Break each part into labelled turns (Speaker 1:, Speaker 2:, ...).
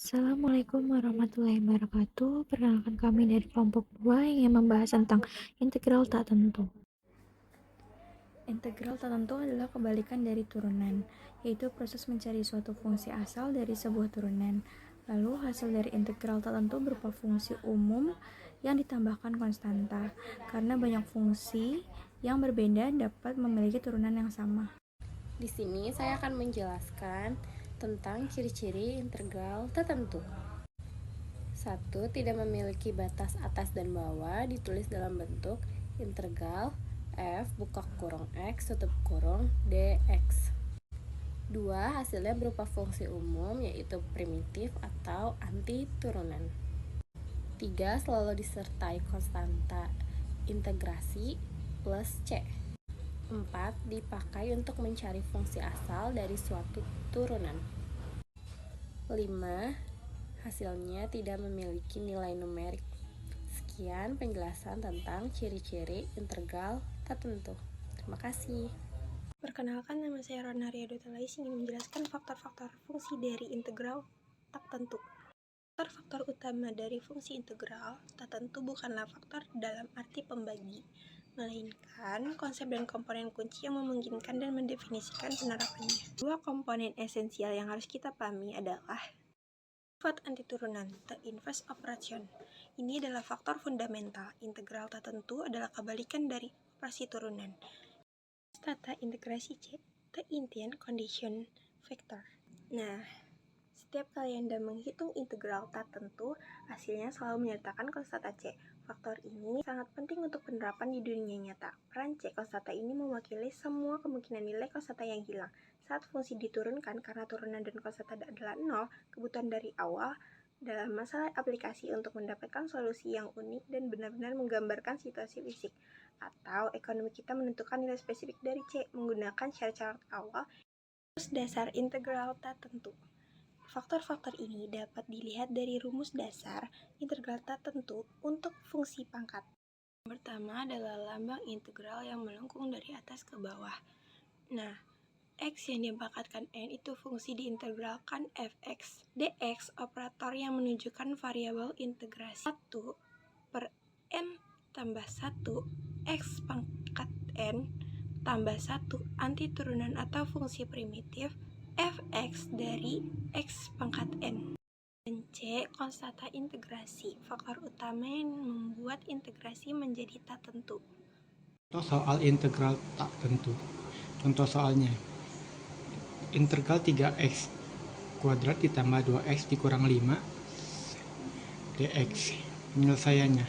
Speaker 1: Assalamualaikum warahmatullahi wabarakatuh. Perkenalkan kami dari kelompok 2 yang ingin membahas tentang integral tak tentu. Integral tak tentu adalah kebalikan dari turunan, yaitu proses mencari suatu fungsi asal dari sebuah turunan. Lalu hasil dari integral tak tentu berupa fungsi umum yang ditambahkan konstanta, karena banyak fungsi yang berbeda dapat memiliki turunan yang sama.
Speaker 2: Di sini saya akan menjelaskan tentang ciri-ciri integral tertentu. 1. Tidak memiliki batas atas dan bawah, ditulis dalam bentuk integral f buka kurung x tutup kurung dx. 2. Hasilnya berupa fungsi umum, yaitu primitif atau anti turunan. 3. Selalu disertai konstanta integrasi plus c. 4. Dipakai untuk mencari fungsi asal dari suatu turunan. 5. Hasilnya tidak memiliki nilai numerik. Sekian penjelasan tentang ciri-ciri integral tertentu. Terima kasih.
Speaker 3: Perkenalkan, nama saya Rona Riadotalais ingin menjelaskan faktor-faktor fungsi dari integral tak tentu. Faktor utama dari fungsi integral tak tentu bukanlah faktor dalam arti pembagi, melainkan konsep dan komponen kunci yang memungkinkan dan mendefinisikan penerapannya. Dua komponen esensial yang harus kita pahami adalah sifat antiturunan, the inverse operation. Ini adalah faktor fundamental. Integral tak tentu adalah kebalikan dari operasi turunan. Tata integrasi C, the intent condition vector. Nah, setiap kali Anda menghitung integral tak tentu, hasilnya selalu menyertakan konstanta C. Faktor ini sangat penting untuk penerapan di dunia nyata. Peran C konstanta ini mewakili semua kemungkinan nilai konstanta yang hilang. Saat fungsi diturunkan karena turunan dan konstanta adalah 0, kebutuhan dari awal dalam masalah aplikasi untuk mendapatkan solusi yang unik dan benar-benar menggambarkan situasi fisik atau ekonomi kita menentukan nilai spesifik dari C menggunakan syarat-syarat awal rumus dasar integral tak tentu. Faktor-faktor ini dapat dilihat dari rumus dasar integral tak tentu untuk fungsi pangkat. Yang pertama adalah lambang integral yang melengkung dari atas ke bawah. Nah, x yang dipangkatkan n itu fungsi diintegralkan fx. Dx operator yang menunjukkan variabel integrasi 1 per n tambah 1 x pangkat n tambah 1 anti turunan atau fungsi primitif fx dari x pangkat n. Dan C, konstanta integrasi, faktor utama yang membuat integrasi menjadi tak tentu.
Speaker 4: Contoh soal integral tak tentu. Contoh soalnya, integral 3x kuadrat ditambah 2x dikurang 5 dx. Penyelesaiannya,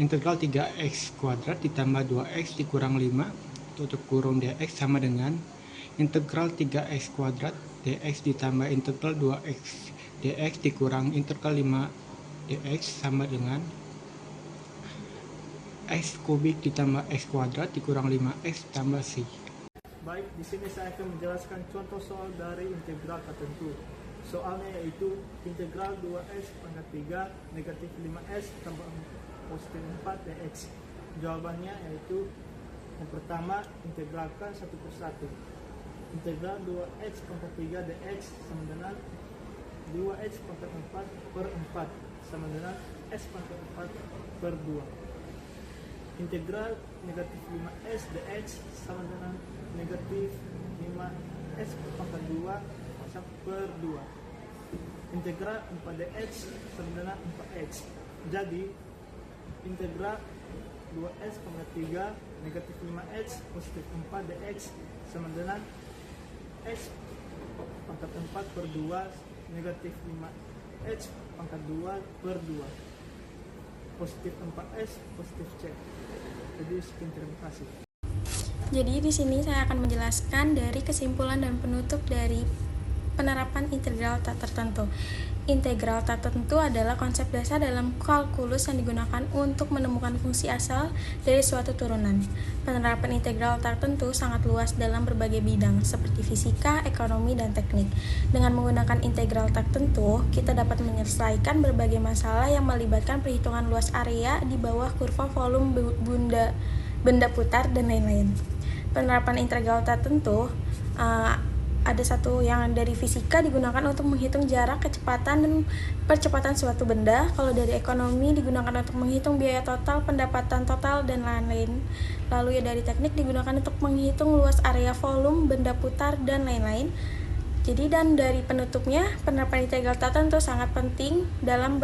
Speaker 4: integral 3x kuadrat ditambah 2x dikurang 5 tutup kurung dx sama dengan integral 3x kuadrat dx ditambah integral 2x dx dikurang integral 5 dx sama dengan x kubik ditambah x kuadrat dikurang 5x tambah c.
Speaker 5: Baik, di sini saya akan menjelaskan contoh soal dari integral tertentu. Soalnya yaitu integral 2x pangkat 3 negatif 5s tambah positif 4 dx. Jawabannya yaitu yang pertama, integralkan satu per satu. Integral 2x pangkat 3 dx sama dengan 2x pangkat 4 per 4 sama dengan s pangkat 4 per 2. Integral negatif 5s dx sama dengan negatif 5s pangkat 2 per 2. Integral 4dx sama dengan 4x. Jadi integral 2s pangkat 3 negatif 5x positif 4 dx sama dengan x pangkat 4 per 2 negatif 5x pangkat 2 per 2 positif 4s positif c. Jadi sekian, terima kasih.
Speaker 3: Jadi di sini saya akan menjelaskan dari kesimpulan dan penutup dari penerapan integral tak tertentu. Integral tak tertentu adalah konsep dasar dalam kalkulus yang digunakan untuk menemukan fungsi asal dari suatu turunan. Penerapan integral tak tertentu sangat luas dalam berbagai bidang seperti fisika, ekonomi, dan teknik. Dengan menggunakan integral tak tertentu, kita dapat menyelesaikan berbagai masalah yang melibatkan perhitungan luas area di bawah kurva volume benda putar dan lain-lain. Penerapan integral tertentu ada satu yang dari fisika digunakan untuk menghitung jarak, kecepatan, dan percepatan suatu benda. Kalau dari ekonomi digunakan untuk menghitung biaya total, pendapatan total, dan lain-lain. Lalu ya dari teknik digunakan untuk menghitung luas area volume, benda putar, dan lain-lain. Jadi dan dari penutupnya, penerapan integral tak tentu sangat penting dalam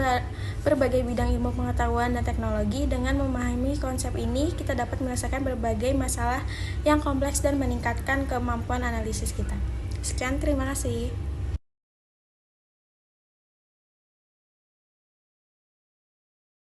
Speaker 3: berbagai bidang ilmu pengetahuan dan teknologi. Dengan memahami konsep ini, kita dapat menyelesaikan berbagai masalah yang kompleks dan meningkatkan kemampuan analisis kita. Sekian, terima kasih.